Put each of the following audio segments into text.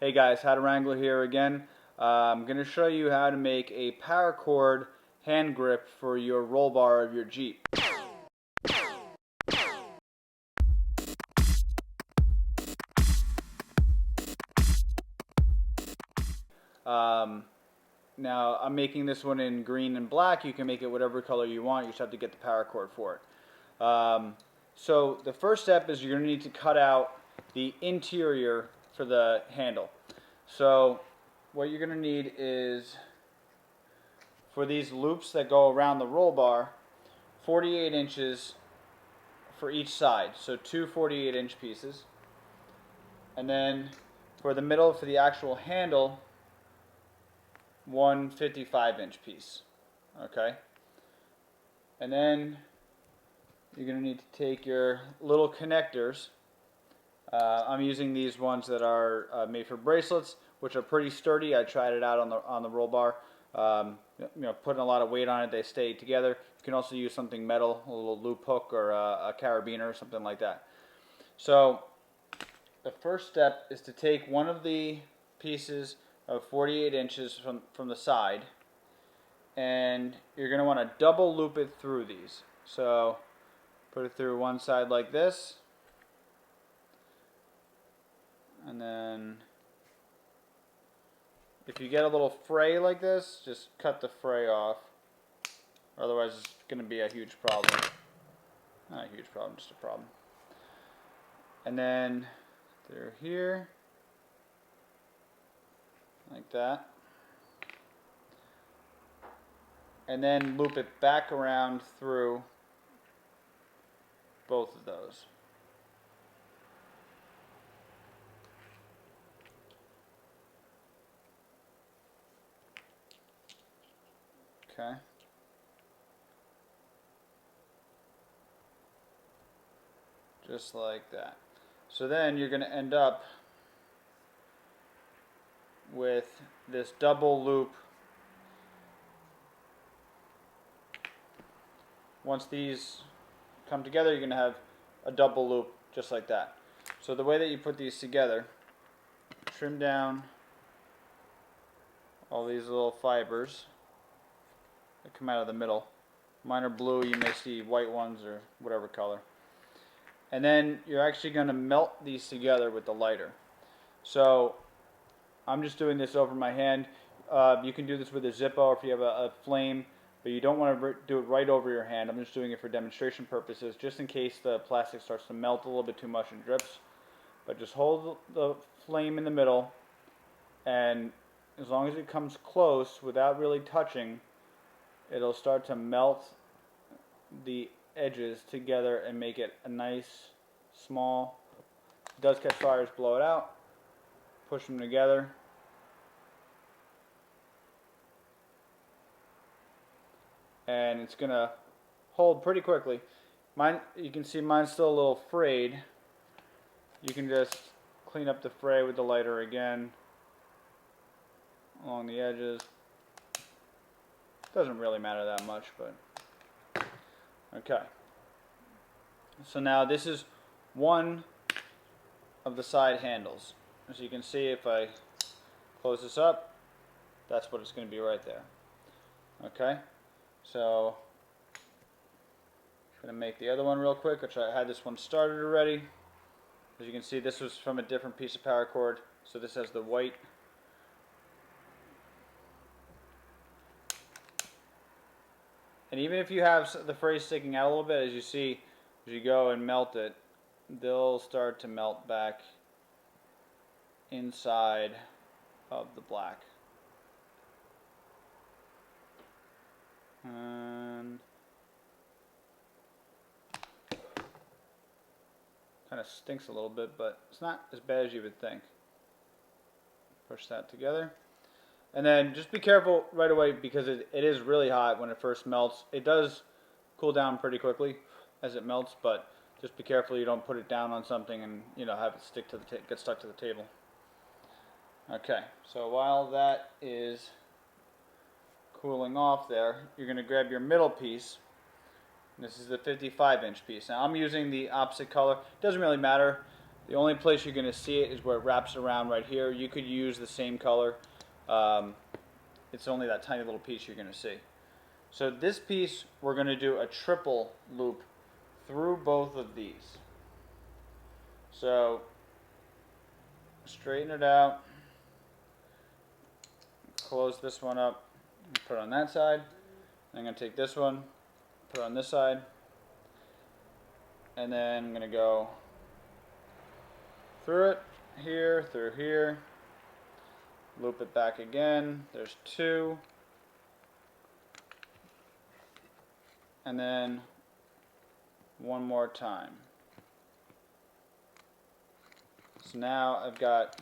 Hey guys, How to Wrangler here again. I'm going to show you how to make a paracord hand grip for your roll bar of your Jeep. Now I'm making this one in green and black. You can make it whatever color you want. You just have to get the paracord for it. So the first step is you're going to need to cut out the interior for the handle. So what you're going to need is, for these loops that go around the roll bar, 48 inches for each side. So two 48-inch pieces. And then for the middle, for the actual handle, one 55-inch piece. Okay? And then you're going to need to take your little connectors. I'm using these ones that are made for bracelets, which are pretty sturdy. I tried it out on the roll bar. Putting a lot of weight on it, they stay together. You can also use something metal, a little loop hook or a carabiner or something like that. So the first step is to take one of the pieces of 48 inches from the side, and you're going to want to double loop it through these. So put it through one side like this, and then if you get a little fray like this, just cut the fray off. Otherwise it's going to be a huge problem. Not a huge problem, just a problem. And then through here, like that. And then loop it back around through both of those. Okay. Just like that. So then you're going to end up with this double loop. Once these come together, you're going to have a double loop just like that. So the way that you put these together, trim down all these little fibers that come out of the middle. Mine are blue, you may see white ones or whatever color. And then you're actually going to melt these together with the lighter. So I'm just doing this over my hand. You can do this with a Zippo if you have a flame, but you don't want to do it right over your hand. I'm just doing it for demonstration purposes, just in case the plastic starts to melt a little bit too much and drips. But just hold the flame in the middle, and as long as it comes close without really touching, it'll start to melt the edges together and make it a nice small. If it does catch fire, just blow it out, push them together, and it's gonna hold pretty quickly. Mine, you can see mine's still a little frayed. You can just clean up the fray with the lighter again along the edges. Doesn't really matter that much, but okay. So now this is one of the side handles. As you can see, if I close this up, that's what it's going to be right there. Okay, so I'm going to make the other one real quick, which I had this one started already. As you can see, this was from a different piece of paracord, so this has the white. And even if you have the fray sticking out a little bit, as you see, as you go and melt it, they'll start to melt back inside of the black. And kind of stinks a little bit, but it's not as bad as you would think. Push that together. And then just be careful right away, because it is really hot when it first melts. It does cool down pretty quickly as it melts, but just be careful you don't put it down on something and have it stick to the get stuck to the table. Okay, so while that is cooling off there, you're going to grab your middle piece. This is the 55-inch piece. Now I'm using the opposite color. It doesn't really matter. The only place you're going to see it is where it wraps around right here. You could use the same color. It's only that tiny little piece you're going to see. So this piece, we're going to do a triple loop through both of these. So straighten it out, close this one up, put it on that side. I'm going to take this one, put it on this side, and then I'm going to go through it, through here, loop it back again. There's two, and then one more time. So now I've got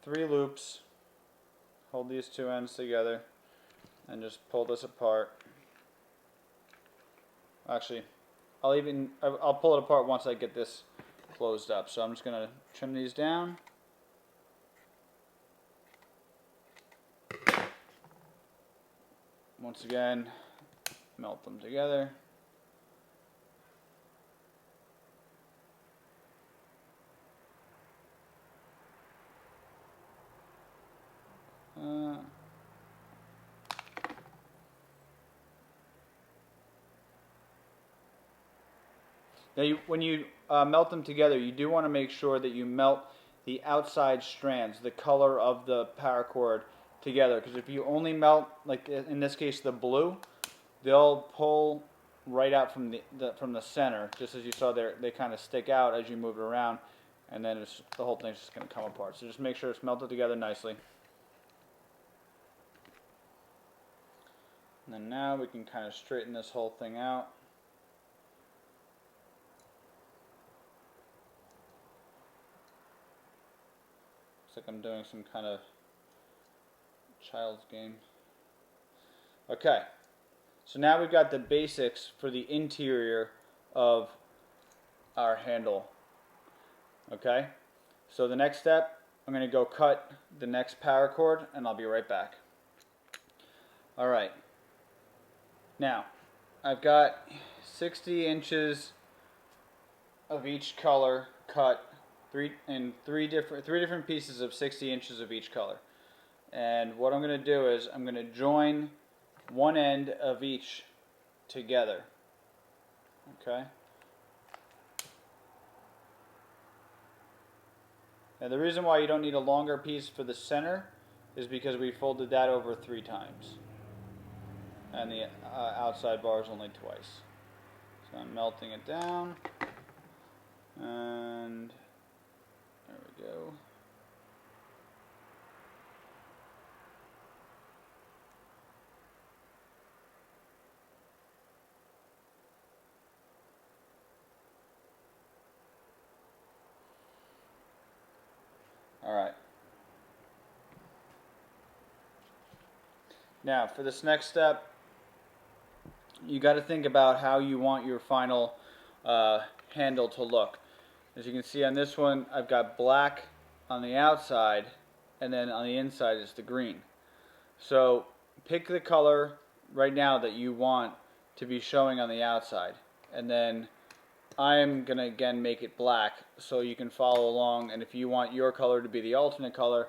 3 loops. Hold these 2 ends together and just pull this apart. Actually, I'll pull it apart once I get this closed up. So I'm just going to trim these down. Once again, melt them together. Now, when you melt them together, you do want to make sure that you melt the outside strands, the color of the paracord, together. Because if you only melt, like in this case, the blue, they'll pull right out from the center. Just as you saw there, they kind of stick out as you move it around, and then the whole thing's just going to come apart. So just make sure it's melted together nicely. And then now we can kind of straighten this whole thing out. Looks like I'm doing some kind of child's game. Okay, so now we've got the basics for the interior of our handle. Okay, so the next step, I'm going to go cut the next paracord, and I'll be right back. Alright, now I've got 60 inches of each color cut, three different pieces of 60 inches of each color. And what I'm going to do is I'm going to join one end of each together. Okay? And the reason why you don't need a longer piece for the center is because we folded that over 3 times. And the outside bar is only twice. So I'm melting it down. And there we go. Alright. Now, for this next step, you got to think about how you want your final handle to look. As you can see on this one, I've got black on the outside, and then on the inside is the green. So pick the color right now that you want to be showing on the outside, and then I'm going to again make it black so you can follow along. And if you want your color to be the alternate color,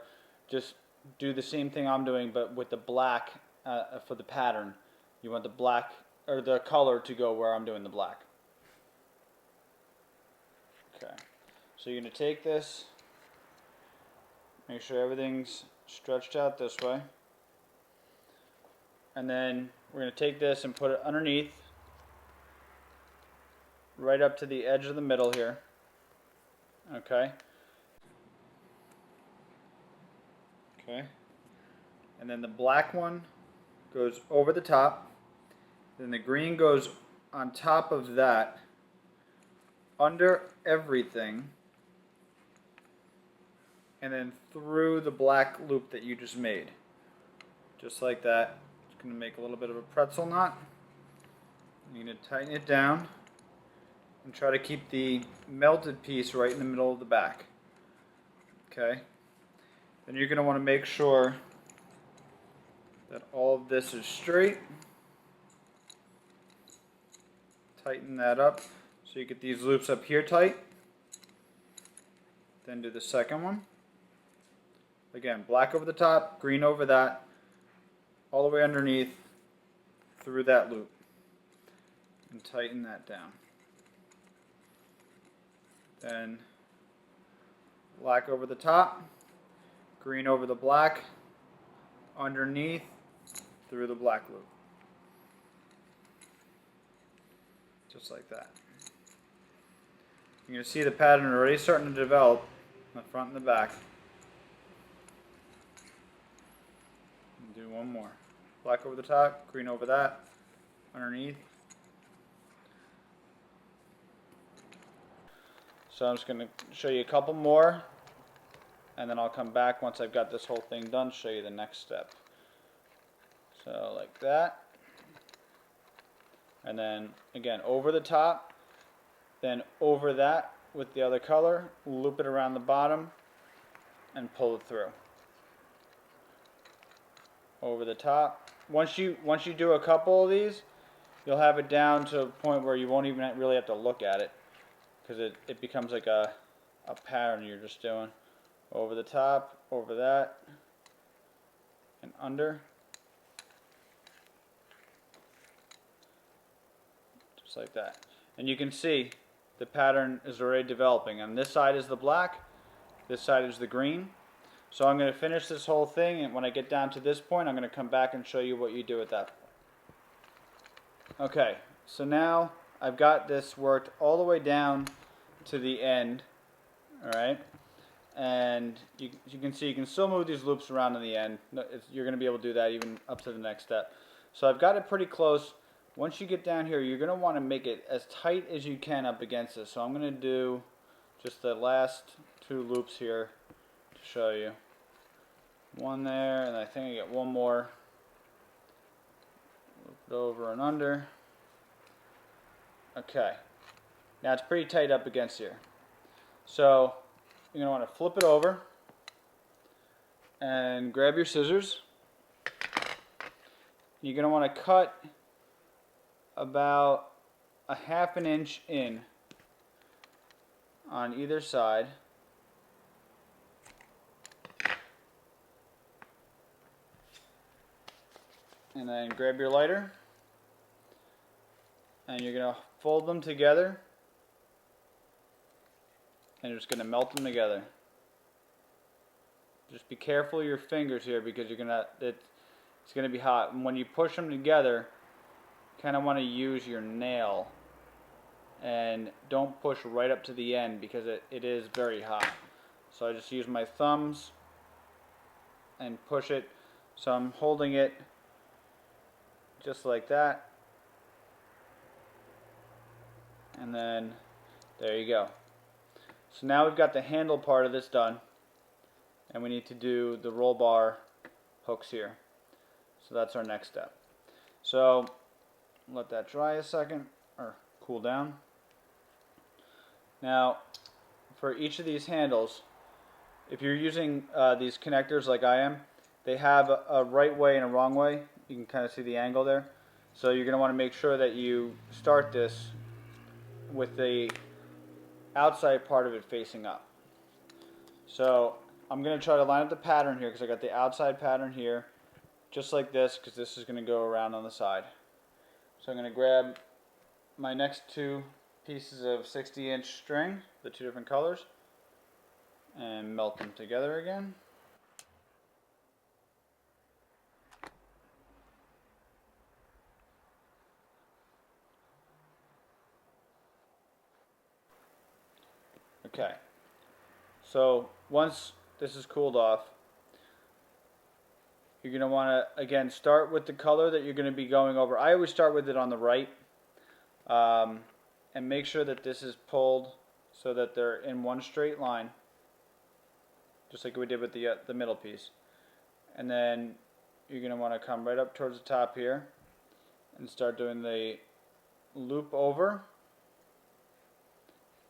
just do the same thing I'm doing, but with the black for the pattern. You want the black or the color to go where I'm doing the black. Okay, so you're going to take this, make sure everything's stretched out this way, and then we're going to take this and put it underneath, right up to the edge of the middle here. Okay. Okay. And then the black one goes over the top. Then the green goes on top of that, under everything, and then through the black loop that you just made. Just like that. It's going to make a little bit of a pretzel knot. You're going to tighten it down and try to keep the melted piece right in the middle of the back. Okay? Then you're going to want to make sure that all of this is straight. Tighten that up so you get these loops up here tight. Then do the second one. Again, black over the top, green over that, all the way underneath through that loop. And tighten that down. Then black over the top, green over the black, underneath through the black loop. Just like that. You're going to see the pattern already starting to develop in the front and the back. And do one more. Black over the top, green over that, underneath. So I'm just going to show you a couple more, and then I'll come back once I've got this whole thing done, show you the next step. So like that. And then again over the top, then over that with the other color, loop it around the bottom and pull it through. Over the top. Once you do a couple of these, you'll have it down to a point where you won't even really have to look at it, because it becomes like a pattern you're just doing. Over the top, over that, and under. Just like that. And you can see the pattern is already developing. On this side is the black, this side is the green. So I'm going to finish this whole thing, and when I get down to this point, I'm going to come back and show you what you do at that point. Okay, so now I've got this worked all the way down to the end, alright? And you can see you can still move these loops around in the end. You're going to be able to do that even up to the next step. So I've got it pretty close. Once you get down here, you're going to want to make it as tight as you can up against this. So I'm going to do just the last two loops here to show you. One there, and I think I get one more. Loop it over and under. Okay. Now it's pretty tight up against here. So you're going to want to flip it over and grab your scissors. You're going to want to cut about a ½ an inch in on either side. And then grab your lighter, and you're going to fold them together, and you're just going to melt them together. Just be careful of your fingers here, because it's going to be hot. And when you push them together, you kind of want to use your nail, and don't push right up to the end, because it is very hot. So I just use my thumbs and push it. So I'm holding it just like that, and then there you go. So now we've got the handle part of this done, and we need to do the roll bar hooks here. So that's our next step. So let that dry a second, or cool down. Now for each of these handles, if you're using these connectors like I am, they have a right way and a wrong way. You can kind of see the angle there. So you're going to want to make sure that you start this with the outside part of it facing up. So I'm going to try to line up the pattern here, because I got the outside pattern here, just like this, because this is going to go around on the side. So I'm going to grab my next two pieces of 60-inch string, the two different colors, and melt them together again. Okay, so once this is cooled off, you're going to want to, again, start with the color that you're going to be going over. I always start with it on the right, and make sure that this is pulled so that they're in one straight line, just like we did with the middle piece. And then you're going to want to come right up towards the top here and start doing the loop over,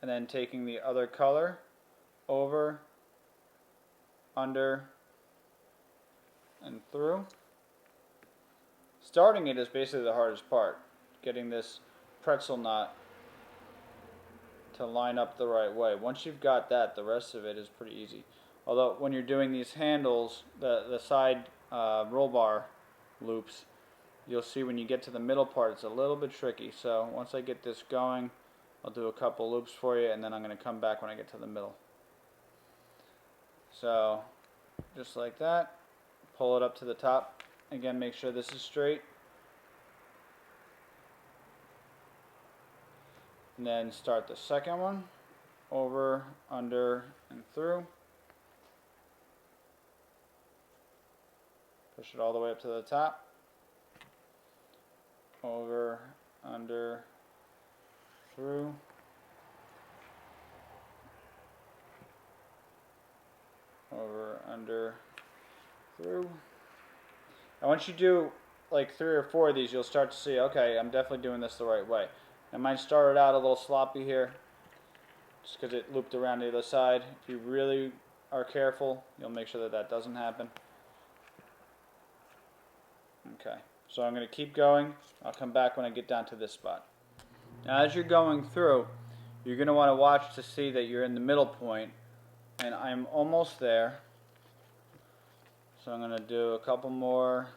and then taking the other color over, under, and through. Starting it is basically the hardest part, getting this pretzel knot to line up the right way. Once you've got that, the rest of it is pretty easy. Although when you're doing these handles, the side roll bar loops, you'll see when you get to the middle part it's a little bit tricky. So once I get this going, I'll do a couple loops for you, and then I'm going to come back when I get to the middle. So just like that, pull it up to the top. Again, make sure this is straight. And then start the second one, over, under, and through. Push it all the way up to the top. Over, under, through. Over, under, through. And once you do like 3 or 4 of these, you'll start to see, okay, I'm definitely doing this the right way. I might start it out a little sloppy here, just because it looped around the other side. If you really are careful, you'll make sure that that doesn't happen. Okay, so I'm going to keep going. I'll come back when I get down to this spot. Now as you're going through, you're going to want to watch to see that you're in the middle point, and I'm almost there. So I'm going to do a couple more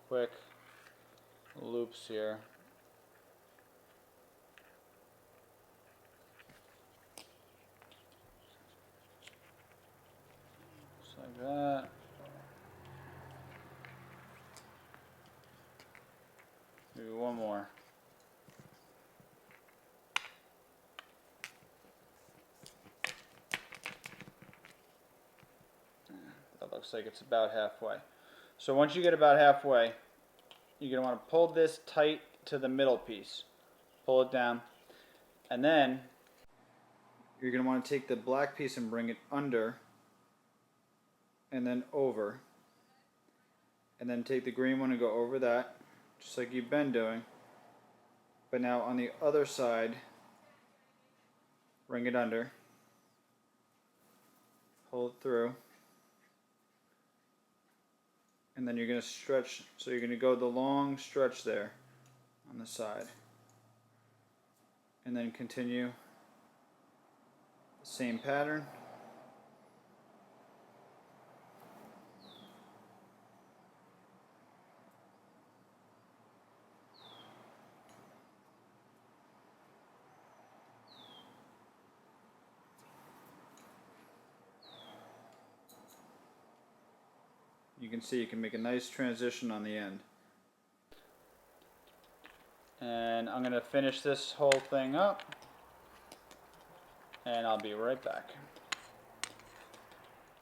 quick loops here. Just like that. Maybe one more. That looks like it's about halfway. So once you get about halfway, you're going to want to pull this tight to the middle piece. Pull it down. And then you're going to want to take the black piece and bring it under and then over. And then take the green one and go over that, just like you've been doing. But now on the other side, bring it under. Pull it through. And then you're going to stretch, so you're going to go the long stretch there on the side. And then continue the same pattern. You can see you can make a nice transition on the end. And I'm going to finish this whole thing up, and I'll be right back.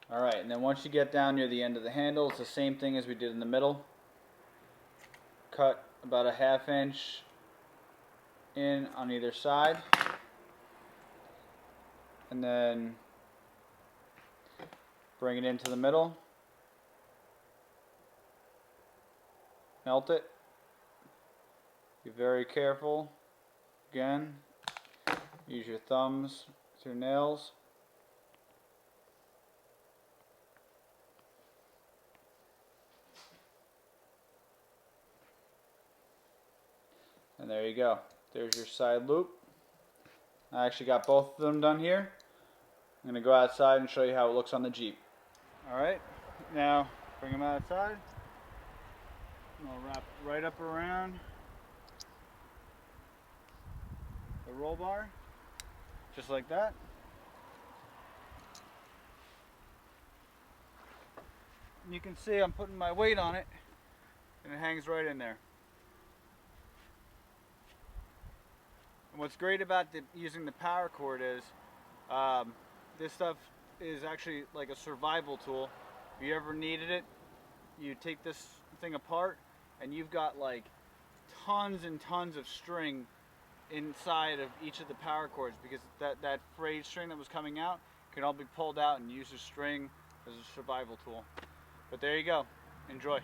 Alright, and then once you get down near the end of the handle, it's the same thing as we did in the middle. Cut about a 1/2 inch in on either side, and then bring it into the middle. Melt it. Be very careful. Again, use your thumbs with your nails. And there you go. There's your side loop. I actually got both of them done here. I'm going to go outside and show you how it looks on the Jeep. Alright, now bring them outside. I'll wrap it right up around the roll bar, just like that. And you can see I'm putting my weight on it, and it hangs right in there. And what's great about using the Paracord is this stuff is actually like a survival tool. If you ever needed it, you take this thing apart, and you've got like tons and tons of string inside of each of the Paracords, because that frayed string that was coming out can all be pulled out and use as string as a survival tool. But there you go. Enjoy.